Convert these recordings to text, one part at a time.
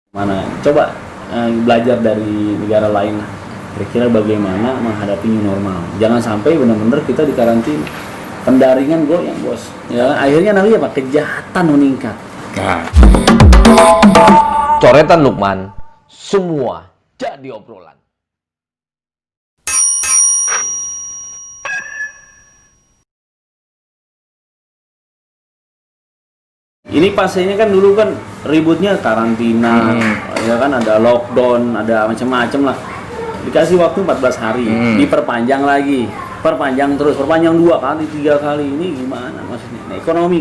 Mana coba belajar dari negara lain lah. Kira-kira bagaimana menghadapi new normal. Jangan sampai benar-benar kita dikarantina. Pendaringan goyang bos. Ya akhirnya nanti apa? Kejahatan meningkat. Nah. Coretan Lukman, semua jadi obrolan. Ini pasiennya kan dulu kan ributnya karantina, ya kan ada lockdown, ada macam-macam lah. Dikasih waktu 14 hari, diperpanjang lagi, perpanjang terus, perpanjang 2 kali, 3 kali. Ini gimana maksudnya? Nah, ekonomi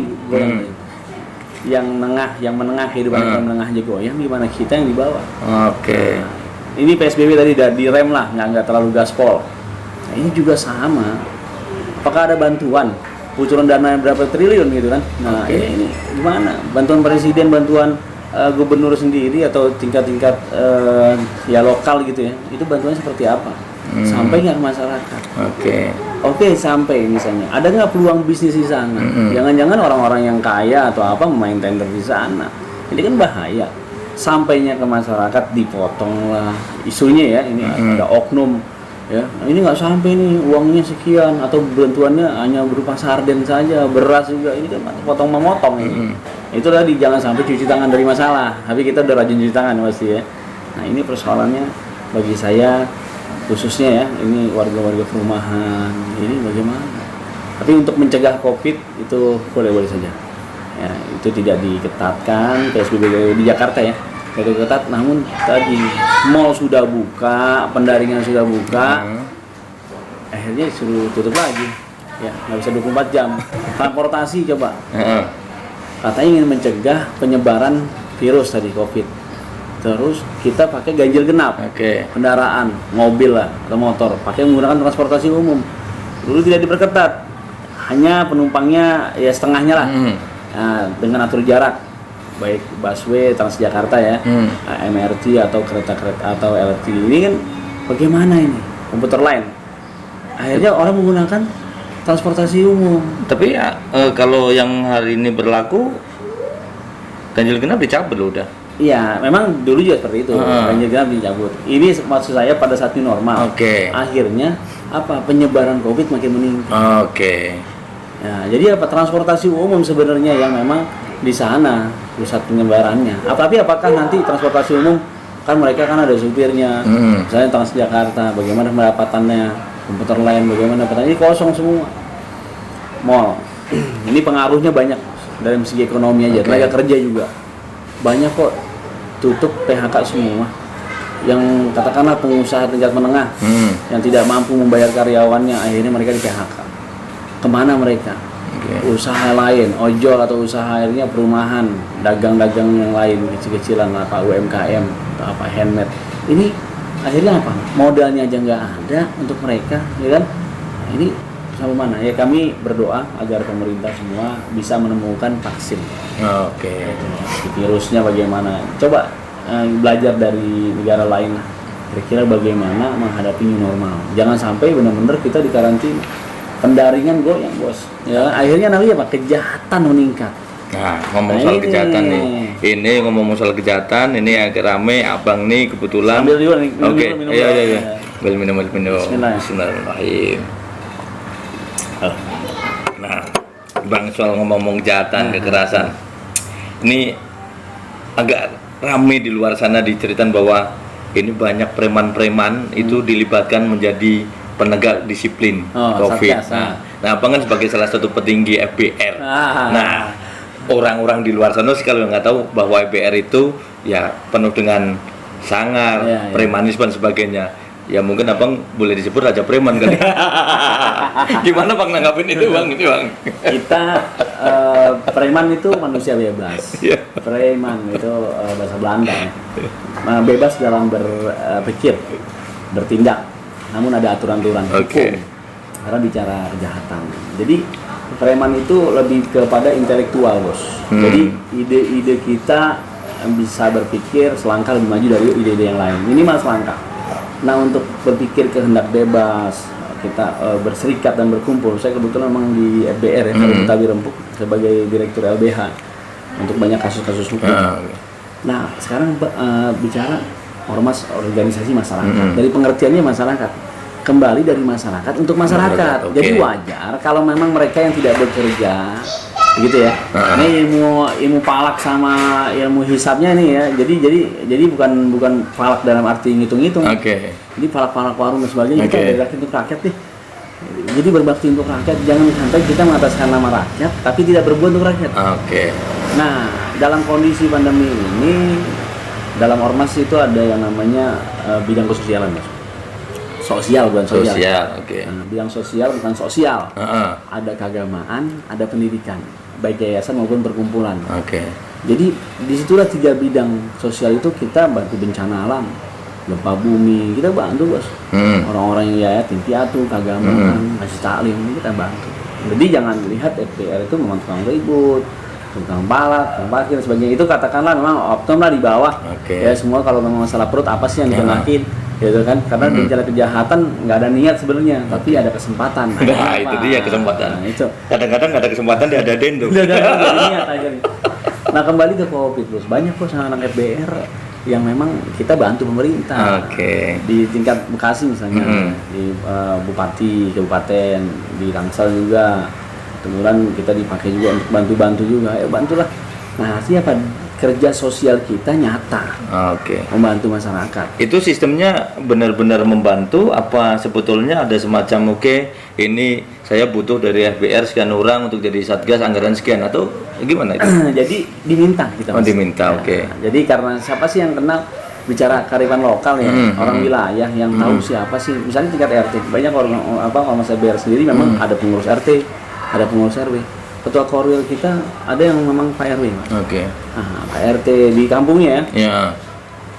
yang menengah kehidupan yang menengah aja goyang, gimana kita yang di bawah? Oke. Nah, ini PSBB tadi udah direm lah, nggak terlalu gaspol. Nah, ini juga sama. Apakah ada bantuan? Bocoran dana berapa triliun gitu kan? Nah ini gimana? Bantuan presiden, bantuan gubernur sendiri atau tingkat-tingkat ya lokal gitu ya? Itu bantuannya seperti apa? Sampai nggak ke masyarakat? Oke, sampai misalnya. Ada nggak peluang bisnis di sana? Jangan-jangan orang-orang yang kaya atau apa main tender di sana? Ini kan bahaya. Sampainya ke masyarakat dipotong lah isunya ya. Ini ada oknum. Ya, ini nggak sampai nih uangnya sekian atau bantuannya hanya berupa sarden saja, beras juga ini kan potong memotong ini. Itu tadi jangan sampai cuci tangan dari masalah. Tapi kita udah rajin cuci tangan pasti ya. Nah ini persoalannya bagi saya khususnya ya, ini warga-warga perumahan ini bagaimana? Tapi untuk mencegah COVID itu boleh-boleh saja. Ya itu tidak diketatkan PSBB di Jakarta ya. Ketat, namun tadi mall sudah buka, pendaringan sudah buka, akhirnya disuruh tutup lagi, ya nggak bisa 24 jam. Transportasi coba, katanya ingin mencegah penyebaran virus tadi COVID. Terus kita pakai ganjil genap, kendaraan, mobil lah atau motor, pakai menggunakan transportasi umum. Dulu tidak diperketat, hanya penumpangnya ya setengahnya lah, nah, dengan atur jarak. Baik busway, Transjakarta ya, MRT atau kereta-kereta atau LRT ini kan bagaimana ini komputer lain? Akhirnya orang menggunakan transportasi umum. Tapi ya kalau yang hari ini berlaku ganjil genap dicabut loh udah. Iya, memang dulu juga seperti itu. Ganjil genap dicabut. Ini maksud saya pada saat ini normal. Akhirnya apa? Penyebaran COVID makin meningkat. Ya, jadi apa? Transportasi umum sebenarnya yang memang di sana pusat penyebarannya. Tapi apakah nanti transportasi umum kan mereka kan ada supirnya, misalnya Transjakarta, bagaimana pendapatannya, komputer lain bagaimana pendapatannya, ini kosong semua. Mall, ini pengaruhnya banyak dari segi ekonomi aja, tenaga kerja juga banyak kok tutup, PHK semua. Yang katakanlah pengusaha tingkat menengah yang tidak mampu membayar karyawannya, akhirnya mereka di PHK. Kemana mereka? Usaha lain, ojol atau usaha akhirnya perumahan, dagang-dagang yang lain kecil-kecilan apa UMKM atau apa handmade. Ini akhirnya apa? Modalnya aja nggak ada untuk mereka, ya kan? Ini sampai mana? Ya kami berdoa agar pemerintah semua bisa menemukan vaksin. Virusnya bagaimana? Coba belajar dari negara lain lah. Kira-kira bagaimana menghadapi new normal. Jangan sampai benar-benar kita dikarantina. Pendaringan goyang bos, ya akhirnya nanti apa? Kejahatan meningkat. Nah ngomong soal kejahatan nih, ini ngomong soal kejahatan, ini agak rame, abang nih kebetulan. Ambil dulu nih, iya. Minum. Bismillahirrahmanirrahim. Nah, bang soal ngomong kejahatan, kekerasan, ini agak rame di luar sana diceritain bahwa ini banyak preman-preman itu dilibatkan menjadi penegak disiplin COVID. Nah, abang kan sebagai salah satu petinggi FBR. Nah, orang-orang di luar sana sih kalau nggak tahu bahwa FBR itu ya penuh dengan sangar, premanisme dan sebagainya. Ya mungkin abang boleh disebut raja preman kali. Gimana bang nanggapin itu bang? Kita preman itu manusia bebas. Preman itu bahasa Belanda. Bebas dalam berpikir, bertindak. Namun ada aturan-aturan hukum karena bicara kejahatan. Jadi preman itu lebih kepada intelektual bos. Jadi ide-ide kita bisa berpikir selangkah lebih maju dari ide-ide yang lain. Minimal selangkah. Nah untuk berpikir kehendak bebas kita berserikat dan berkumpul. Saya kebetulan memang di FBR ya, Tabi Rempuk sebagai direktur LBH untuk banyak kasus-kasus hukum. Nah sekarang bicara ormas organisasi masyarakat. Dari pengertiannya masyarakat, kembali dari masyarakat untuk masyarakat. Oke. Jadi wajar kalau memang mereka yang tidak bekerja, gitu ya. Ini ilmu palak sama ilmu hisabnya nih ya. Jadi bukan palak dalam arti ngitung-ngitung. Oke. Jadi palak-palak warung dan sebagainya Oke. kita berbakti untuk rakyat nih. Jadi berbakti untuk rakyat, jangan sampai kita mengataskan nama rakyat tapi tidak berbuat untuk rakyat. Oke. Nah, dalam kondisi pandemi ini, dalam ormas itu ada yang namanya bidang kesosialan, Mas. Sosial bukan sosial. Sosial, oke. Nah, bidang sosial bukan sosial. Heeh. Ada keagamaan, ada pendidikan, baik yayasan maupun perkumpulan. Oke. Jadi disitulah 3 bidang sosial itu kita bantu bencana alam, gempa bumi, kita bantu bos. Orang-orang yang yatim piatu, keagamaan, masih taklim, kita bantu. Jadi jangan lihat FPR itu memang tukang ribut, tukang palak, tukang parkir dan sebagainya. Itu katakanlah memang optom lah di bawah. Oke. Ya semua kalau memang masalah perut apa sih yang dikenakin, gitu kan? Karena rencana kejahatan nggak ada niat sebenarnya, tapi ada kesempatan. Nah, itu dia kesempatan. Nah, itu. Kadang-kadang nggak ada kesempatan diadain tuh. Udah jadi niat aja nih. Nah kembali ke COVID bos, banyak bos anak FBR yang memang kita bantu pemerintah. Oke. Di tingkat Bekasi misalnya, di bupati, kabupaten, di Tangsel juga. Kemudian kita dipakai juga untuk bantu-bantu juga. Ayo bantulah. Nah siapa kerja sosial kita nyata, Oke. membantu masyarakat. Itu sistemnya benar-benar membantu apa sebetulnya ada semacam oke ini saya butuh dari FBR sekian orang untuk jadi satgas anggaran sekian atau gimana itu? Jadi diminta kita. Oh, Mas. diminta, Ya, oke. Jadi karena siapa sih yang kenal bicara kearifan lokal ya, orang wilayah yang tahu siapa sih, misalnya tingkat RT, banyak orang ormas FBR sendiri memang ada pengurus RT, ada pengurus RW. Ketua Korwil kita ada yang memang Pak RW, Mas. Oke. Nah, Pak RT di kampungnya ya. Ya.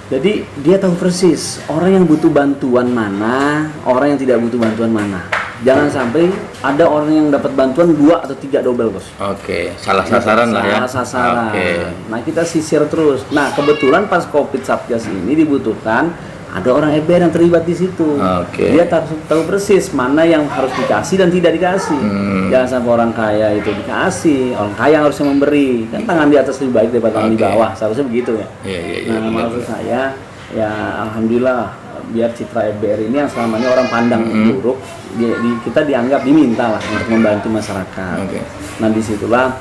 Jadi dia tahu persis orang yang butuh bantuan mana, orang yang tidak butuh bantuan mana. Jangan sampai ada orang yang dapat bantuan 2 atau 3 double bos. Oke, salah sasaran lah ya. Salah sasaran. Oke. Nah kita sisir terus. Nah kebetulan pas COVID Satgas ini dibutuhkan ada orang FBR yang terlibat di situ. Oke. Dia tahu persis mana yang harus dikasih dan tidak dikasih. Jangan sampai orang kaya itu dikasih, orang kaya harusnya memberi. Kan tangan di atas lebih baik daripada tangan di Oke. bawah. Seharusnya begitu ya. Iya, iya, iya. Nah maksud saya ya alhamdulillah biar citra FBR ini yang selama ini orang pandang buruk, kita dianggap diminta lah untuk membantu masyarakat. Oke. Nah disitulah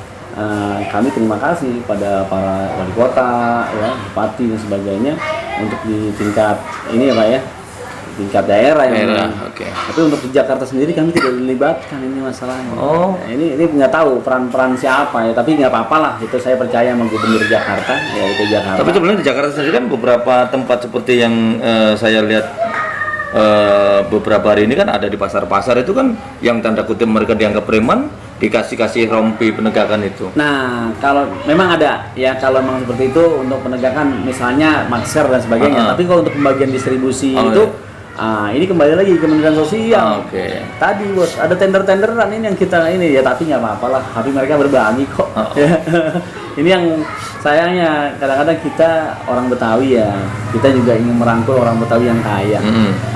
kami terima kasih pada para wali kota, ya, bupati dan sebagainya untuk di tingkat ini ya Pak ya, tingkat daerah ya. Daerah, oke. Tapi untuk di Jakarta sendiri kami tidak dilibatkan ini masalahnya. Oh. Nah, ini nggak tahu peran siapa ya, tapi nggak apa-apa lah. Itu saya percaya sama Gubernur Jakarta, ya itu Jakarta. Tapi sebenarnya di Jakarta sendiri kan beberapa tempat seperti yang saya lihat beberapa hari ini kan ada di pasar-pasar itu kan yang tanda kutip mereka dianggap preman dikasih rompi penegakan itu. Nah, kalau memang ada ya, kalau memang seperti itu untuk penegakan misalnya masker dan sebagainya. Tapi kalau untuk pembagian distribusi itu, ini kembali lagi ke Kementerian Sosial. Oke. Tadi bos ada tender-tenderan ini yang kita ini ya, tapi nggak apa-apa lah. Tapi mereka berbagi kok. Ya. Ini yang sayangnya kadang-kadang kita orang Betawi ya, kita juga ingin merangkul orang Betawi yang kaya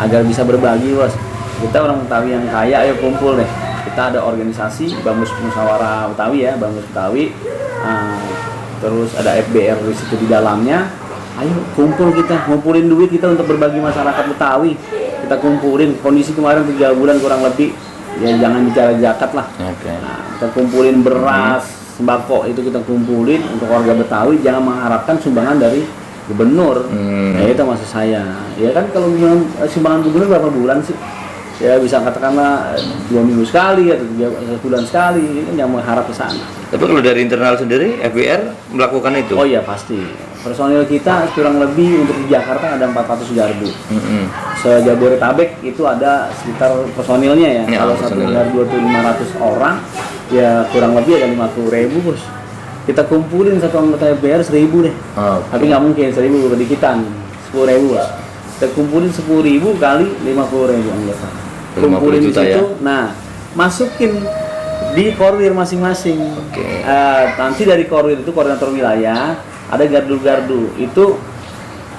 agar bisa berbagi bos. Kita orang Betawi yang kaya, ayo kumpul deh. Kita ada organisasi Bamus Musyawarah Betawi ya, Bamus Betawi. Terus ada FBR di situ di dalamnya. Ayo kumpul, kita ngumpulin duit kita untuk berbagi masyarakat Betawi. Kita kumpulin, kondisi kemarin 3 bulan kurang lebih. Ya jangan bicara zakat lah. Oke. Nah, kita kumpulin beras, sembako itu kita kumpulin untuk warga Betawi. Jangan mengharapkan sumbangan dari gubernur. Ya itu maksud saya. Ya kan kalau sumbangan gubernur berapa bulan sih? Ya bisa katakanlah 2 minggu sekali atau 3 bulan sekali, ini kan yang mengharap ke sana. Tapi kalau dari internal sendiri FBR melakukan itu? Oh iya pasti. Personil kita kurang lebih untuk di Jakarta ada 400 gardu. Se-Jabodetabek itu ada sekitar personilnya ya. Ya, Kalau satu personil. gardu itu 500 orang, ya kurang lebih ada 50.000 bos. Kita kumpulin satu anggota FBR 1.000 deh. Tapi nggak mungkin 1.000 kedikitan, 10.000 bos. Kita kumpulin 10.000 kali 50.000 anggota. 50 Kumpulin di juta ya? situ, nah masukin di korwil masing-masing. Oke. Nanti dari korwil itu koordinator wilayah ada gardu-gardu itu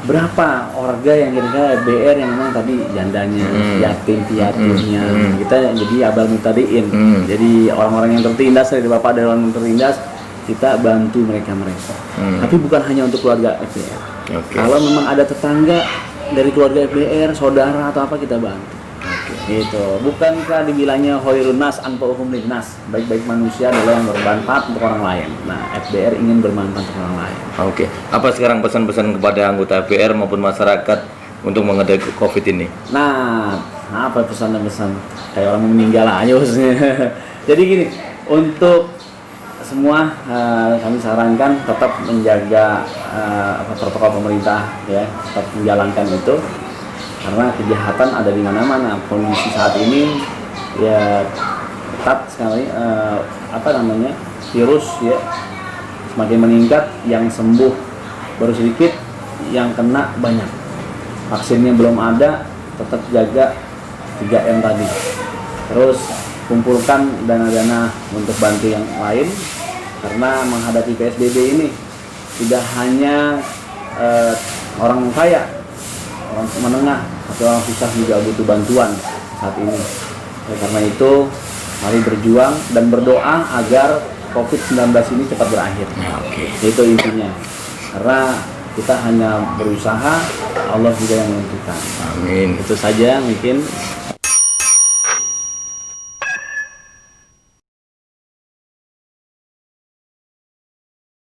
berapa warga yang kira-kira FBR yang memang tadi jandanya, yatim piatunya, kita jadi abal mutadiin. Jadi orang-orang yang tertindas dari bapak dari orang yang tertindas kita bantu mereka. Tapi bukan hanya untuk keluarga FBR. Oke. Kalau memang ada tetangga dari keluarga FBR, saudara atau apa, kita bantu. Gitu. Bukankah dibilangnya khairun nas anfa'uhum linnas, baik-baik manusia adalah yang bermanfaat untuk orang lain. Nah, FBR ingin bermanfaat untuk orang lain. Oke. Apa sekarang pesan-pesan kepada anggota FBR maupun masyarakat untuk menghadapi COVID ini? Nah, apa pesan dan pesan? Kayak orang meninggal aja maksudnya. Jadi gini, untuk semua kami sarankan tetap menjaga protokol pemerintah, ya, tetap menjalankan itu. Karena kejahatan ada di mana-mana. Kondisi saat ini ya ketat sekali, virus ya semakin meningkat, yang sembuh baru sedikit, yang kena banyak. Vaksinnya belum ada, tetap jaga 3M tadi. Terus kumpulkan dana-dana untuk bantu yang lain, karena menghadapi PSBB ini tidak hanya orang kaya, orang menengah atau orang susah juga butuh bantuan saat ini. Karena itu mari berjuang dan berdoa agar COVID-19 ini cepat berakhir. Itu intinya. Karena kita hanya berusaha, Allah juga yang menentukan. Amin. Itu saja mungkin.